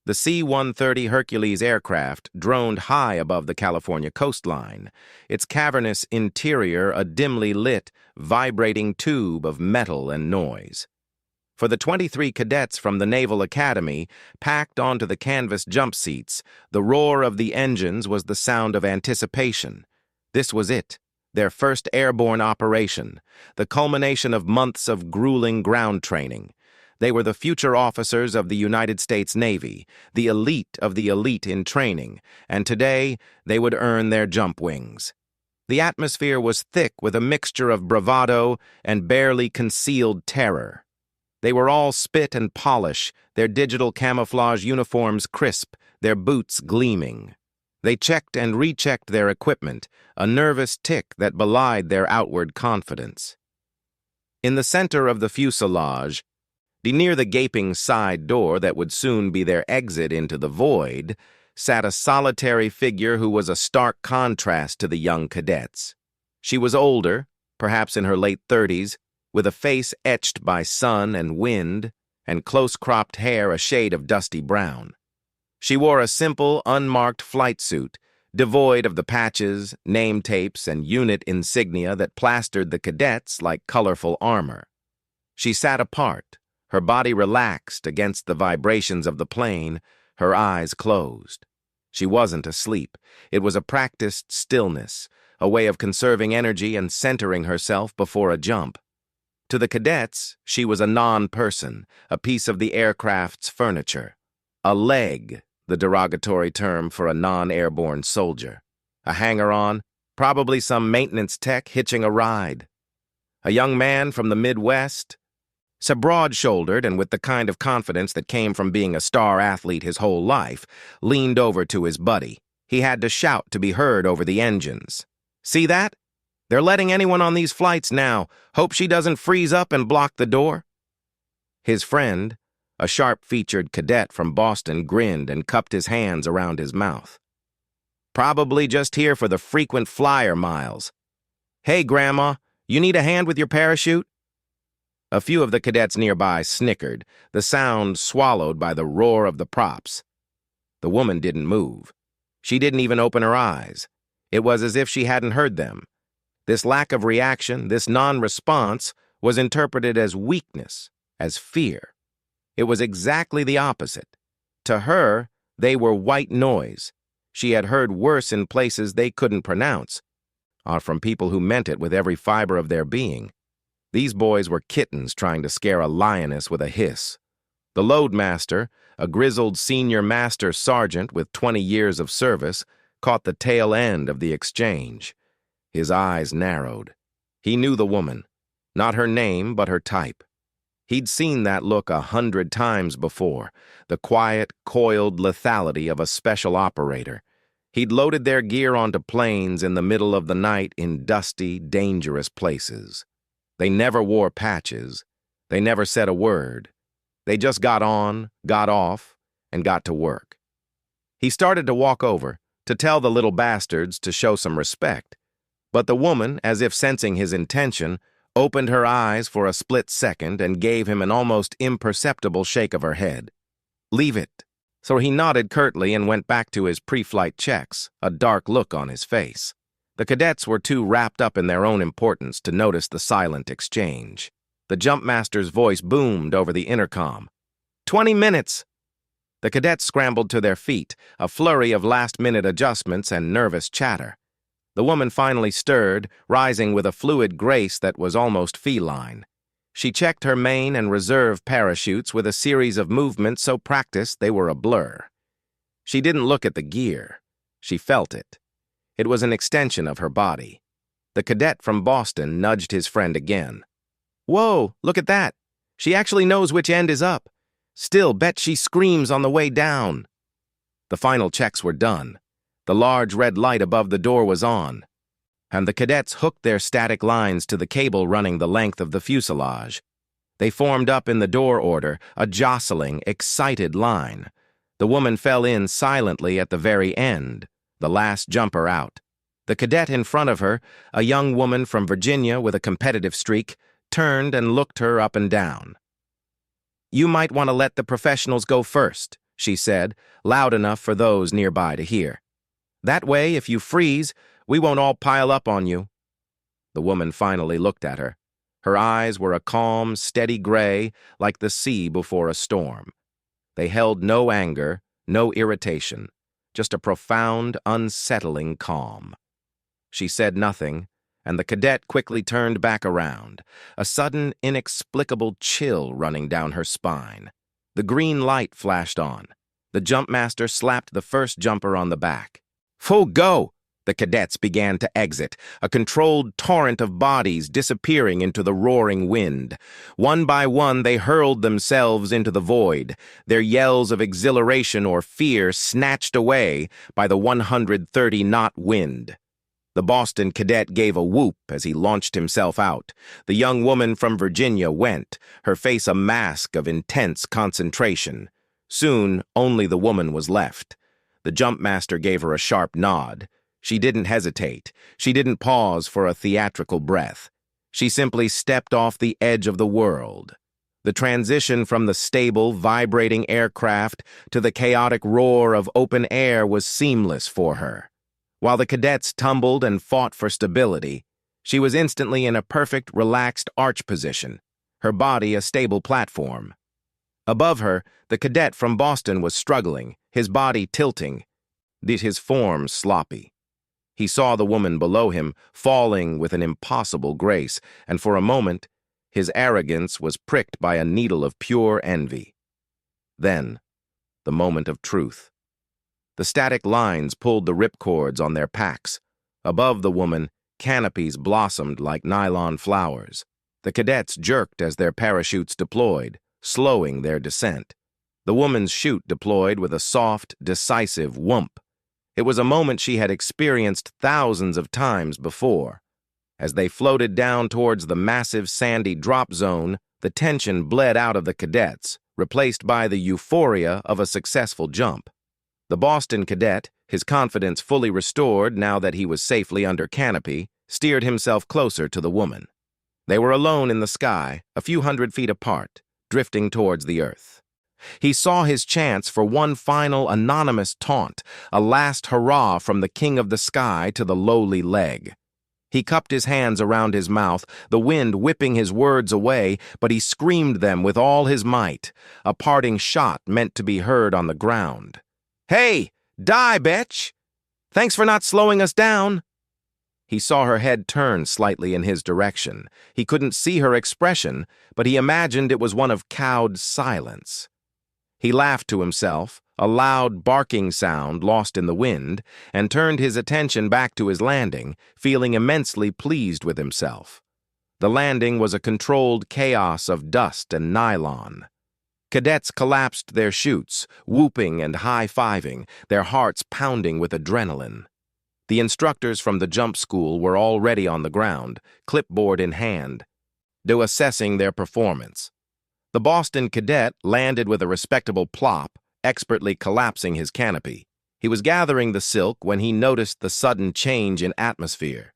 The C-130 Hercules aircraft droned high above the California coastline, its cavernous interior a dimly lit, vibrating tube of metal and noise. For the 23 cadets from the Naval Academy, packed onto the canvas jump seats, the roar of the engines was the sound of anticipation. This was it, their first airborne operation, the culmination of months of grueling ground training. They were the future officers of the United States Navy, the elite of the elite in training, and today they would earn their jump wings. The atmosphere was thick with a mixture of bravado and barely concealed terror. They were all spit and polish, their digital camouflage uniforms crisp, their boots gleaming. They checked and rechecked their equipment, a nervous tick that belied their outward confidence. In the center of the fuselage, near the gaping side door that would soon be their exit into the void, sat a solitary figure who was a stark contrast to the young cadets. She was older, perhaps in her late 30s, with a face etched by sun and wind, and close-cropped hair a shade of dusty brown. She wore a simple, unmarked flight suit, devoid of the patches, name tapes, and unit insignia that plastered the cadets like colorful armor. She sat apart, her body relaxed against the vibrations of the plane, her eyes closed. She wasn't asleep. It was a practiced stillness, a way of conserving energy and centering herself before a jump. To the cadets, she was a non-person, a piece of the aircraft's furniture. A leg, the derogatory term for a non-airborne soldier. A hanger-on, probably some maintenance tech hitching a ride. A young man from the Midwest, so broad-shouldered and with the kind of confidence that came from being a star athlete his whole life, leaned over to his buddy. He had to shout to be heard over the engines. "See that? They're letting anyone on these flights now. Hope she doesn't freeze up and block the door." His friend, a sharp-featured cadet from Boston, grinned and cupped his hands around his mouth. "Probably just here for the frequent flyer miles. Hey, Grandma, you need a hand with your parachute?" A few of the cadets nearby snickered, the sound swallowed by the roar of the props. The woman didn't move. She didn't even open her eyes. It was as if she hadn't heard them. This lack of reaction, this non-response, was interpreted as weakness, as fear. It was exactly the opposite. To her, they were white noise. She had heard worse in places they couldn't pronounce, or from people who meant it with every fiber of their being. These boys were kittens trying to scare a lioness with a hiss. The loadmaster, a grizzled senior master sergeant with 20 years of service, caught the tail end of the exchange. His eyes narrowed. He knew the woman, not her name, but her type. He'd seen that look 100 times before, the quiet, coiled lethality of a special operator. He'd loaded their gear onto planes in the middle of the night in dusty, dangerous places. They never wore patches. They never said a word. They just got on, got off, and got to work. He started to walk over, to tell the little bastards to show some respect. But the woman, as if sensing his intention, opened her eyes for a split second and gave him an almost imperceptible shake of her head. "Leave it." So he nodded curtly and went back to his pre-flight checks, a dark look on his face. The cadets were too wrapped up in their own importance to notice the silent exchange. The jumpmaster's voice boomed over the intercom. 20 minutes! The cadets scrambled to their feet, a flurry of last-minute adjustments and nervous chatter. The woman finally stirred, rising with a fluid grace that was almost feline. She checked her main and reserve parachutes with a series of movements so practiced they were a blur. She didn't look at the gear. She felt it. It was an extension of her body. The cadet from Boston nudged his friend again. "Whoa, look at that. She actually knows which end is up. Still, bet she screams on the way down." The final checks were done. The large red light above the door was on, and the cadets hooked their static lines to the cable running the length of the fuselage. They formed up in the door order, a jostling, excited line. The woman fell in silently at the very end, the last jumper out. The cadet in front of her, a young woman from Virginia with a competitive streak, turned and looked her up and down. "You might want to let the professionals go first," she said, loud enough for those nearby to hear. "That way, if you freeze, we won't all pile up on you." The woman finally looked at her. Her eyes were a calm, steady gray, like the sea before a storm. They held no anger, no irritation, just a profound, unsettling calm. She said nothing, and the cadet quickly turned back around, a sudden, inexplicable chill running down her spine. The green light flashed on. The jumpmaster slapped the first jumper on the back. "Full go!" The cadets began to exit, a controlled torrent of bodies disappearing into the roaring wind. One by one, they hurled themselves into the void, their yells of exhilaration or fear snatched away by the 130-knot wind. The Boston cadet gave a whoop as he launched himself out. The young woman from Virginia went, her face a mask of intense concentration. Soon, only the woman was left. The jumpmaster gave her a sharp nod. She didn't hesitate. She didn't pause for a theatrical breath. She simply stepped off the edge of the world. The transition from the stable, vibrating aircraft to the chaotic roar of open air was seamless for her. While the cadets tumbled and fought for stability, she was instantly in a perfect, relaxed arch position, her body a stable platform. Above her, the cadet from Boston was struggling, his body tilting, his form sloppy. He saw the woman below him, falling with an impossible grace, and for a moment, his arrogance was pricked by a needle of pure envy. Then, the moment of truth. The static lines pulled the ripcords on their packs. Above the woman, canopies blossomed like nylon flowers. The cadets jerked as their parachutes deployed, slowing their descent. The woman's chute deployed with a soft, decisive whoomp. It was a moment she had experienced thousands of times before. As they floated down towards the massive sandy drop zone, the tension bled out of the cadets, replaced by the euphoria of a successful jump. The Boston cadet, his confidence fully restored now that he was safely under canopy, steered himself closer to the woman. They were alone in the sky, a few hundred feet apart, drifting towards the earth. He saw his chance for one final anonymous taunt, a last hurrah from the king of the sky to the lowly leg. He cupped his hands around his mouth, the wind whipping his words away, but he screamed them with all his might, a parting shot meant to be heard on the ground. "Hey, die, bitch! Thanks for not slowing us down." He saw her head turn slightly in his direction. He couldn't see her expression, but he imagined it was one of cowed silence. He laughed to himself, a loud barking sound lost in the wind, and turned his attention back to his landing, feeling immensely pleased with himself. The landing was a controlled chaos of dust and nylon. Cadets collapsed their chutes, whooping and high-fiving, their hearts pounding with adrenaline. The instructors from the jump school were already on the ground, clipboard in hand, assessing their performance. The Boston cadet landed with a respectable plop, expertly collapsing his canopy. He was gathering the silk when he noticed the sudden change in atmosphere.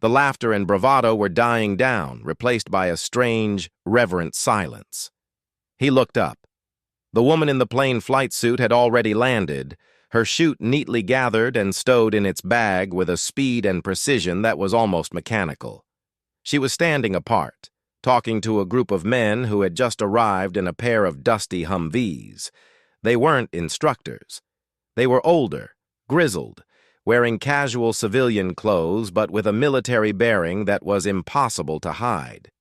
The laughter and bravado were dying down, replaced by a strange, reverent silence. He looked up. The woman in the plain flight suit had already landed, her chute neatly gathered and stowed in its bag with a speed and precision that was almost mechanical. She was standing apart, talking to a group of men who had just arrived in a pair of dusty Humvees. They weren't instructors. They were older, grizzled, wearing casual civilian clothes but with a military bearing that was impossible to hide.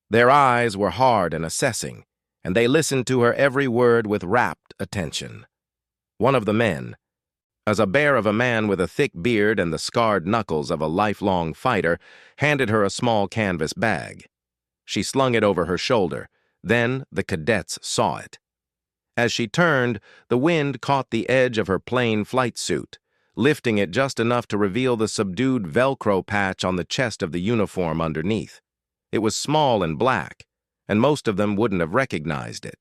Their eyes were hard and assessing, and they listened to her every word with rapt attention. One of the men, as a bear of a man with a thick beard and the scarred knuckles of a lifelong fighter, handed her a small canvas bag. She slung it over her shoulder. Then the cadets saw it. As she turned, the wind caught the edge of her plain flight suit, lifting it just enough to reveal the subdued Velcro patch on the chest of the uniform underneath. It was small and black, and most of them wouldn't have recognized it.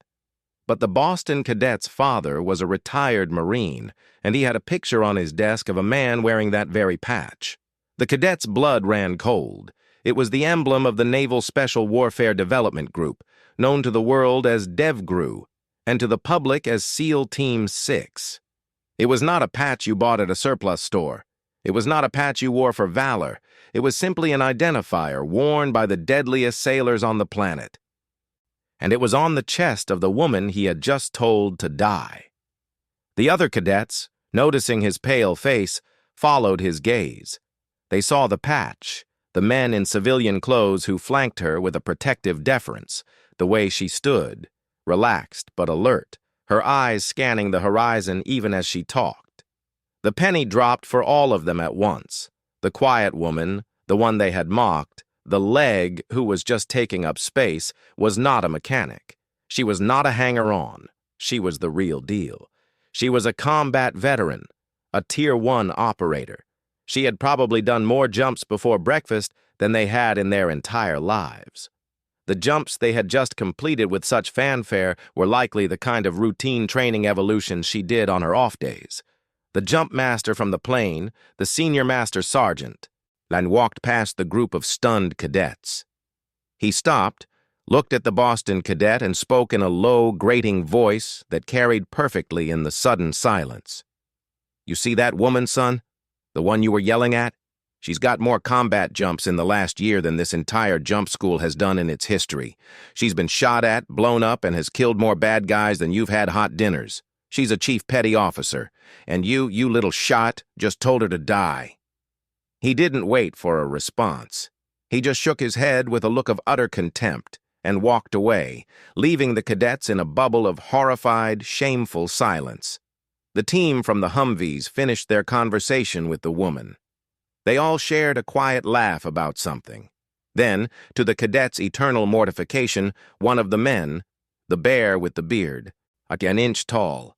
But the Boston cadet's father was a retired Marine, and he had a picture on his desk of a man wearing that very patch. The cadet's blood ran cold. It was the emblem of the Naval Special Warfare Development Group, known to the world as DevGru, and to the public as SEAL Team 6. It was not a patch you bought at a surplus store. It was not a patch you wore for valor. It was simply an identifier worn by the deadliest sailors on the planet. And it was on the chest of the woman he had just told to die. The other cadets, noticing his pale face, followed his gaze. They saw the patch, the men in civilian clothes who flanked her with a protective deference, the way she stood, relaxed but alert, her eyes scanning the horizon even as she talked. The penny dropped for all of them at once. The quiet woman, the one they had mocked, the leg who was just taking up space, was not a mechanic. She was not a hanger-on. She was the real deal. She was a combat veteran, a Tier 1 operator. She had probably done more jumps before breakfast than they had in their entire lives. The jumps they had just completed with such fanfare were likely the kind of routine training evolutions she did on her off days. The jump master from the plane, the senior master sergeant, and walked past the group of stunned cadets. He stopped, looked at the Boston cadet, and spoke in a low, grating voice that carried perfectly in the sudden silence. "You see that woman, son? The one you were yelling at? She's got more combat jumps in the last year than this entire jump school has done in its history. She's been shot at, blown up, and has killed more bad guys than you've had hot dinners. She's a chief petty officer, and you little shot, just told her to die." He didn't wait for a response. He just shook his head with a look of utter contempt and walked away, leaving the cadets in a bubble of horrified, shameful silence. The team from the Humvees finished their conversation with the woman. They all shared a quiet laugh about something. Then, to the cadets' eternal mortification, one of the men, the bear with the beard, like an inch tall.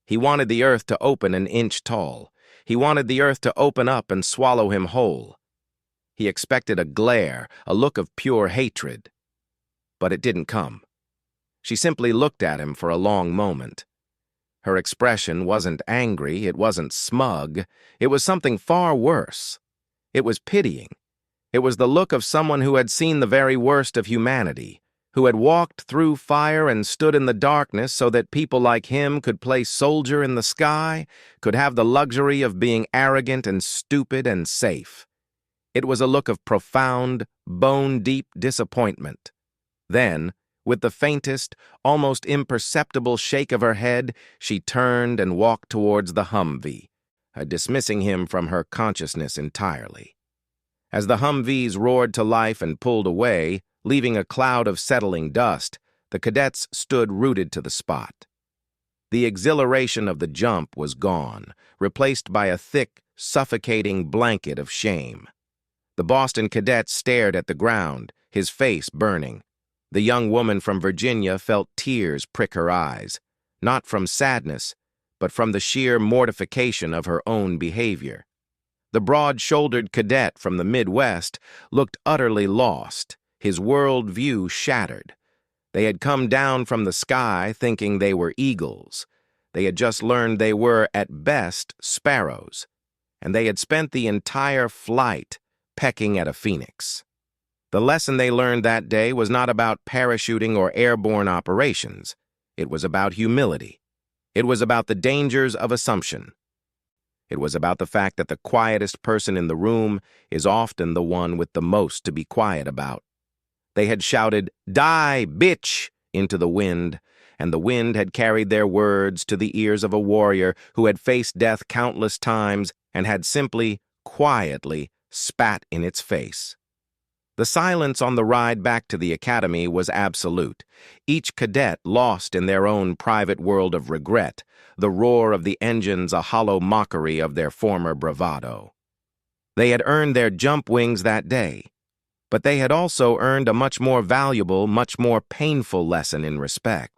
He wanted the earth to open an inch tall. He wanted the earth to open up and swallow him whole. He expected a glare, a look of pure hatred. But it didn't come. She simply looked at him for a long moment. Her expression wasn't angry, it wasn't smug, it was something far worse. It was pitying. It was the look of someone who had seen the very worst of humanity, who had walked through fire and stood in the darkness so that people like him could play soldier in the sky, could have the luxury of being arrogant and stupid and safe. It was a look of profound, bone-deep disappointment. Then, with the faintest, almost imperceptible shake of her head, she turned and walked towards the Humvee, dismissing him from her consciousness entirely. As the Humvees roared to life and pulled away, leaving a cloud of settling dust, the cadets stood rooted to the spot. The exhilaration of the jump was gone, replaced by a thick, suffocating blanket of shame. The Boston cadet stared at the ground, his face burning. The young woman from Virginia felt tears prick her eyes, not from sadness, but from the sheer mortification of her own behavior. The broad-shouldered cadet from the Midwest looked utterly lost, his world view shattered. They had come down from the sky thinking they were eagles. They had just learned they were, at best, sparrows, and they had spent the entire flight pecking at a phoenix. The lesson they learned that day was not about parachuting or airborne operations. It was about humility. It was about the dangers of assumption. It was about the fact that the quietest person in the room is often the one with the most to be quiet about. They had shouted, "Die, bitch!" into the wind, and the wind had carried their words to the ears of a warrior who had faced death countless times and had simply, quietly, spat in its face. The silence on the ride back to the academy was absolute, each cadet lost in their own private world of regret, the roar of the engines a hollow mockery of their former bravado. They had earned their jump wings that day, but they had also earned a much more valuable, much more painful lesson in respect.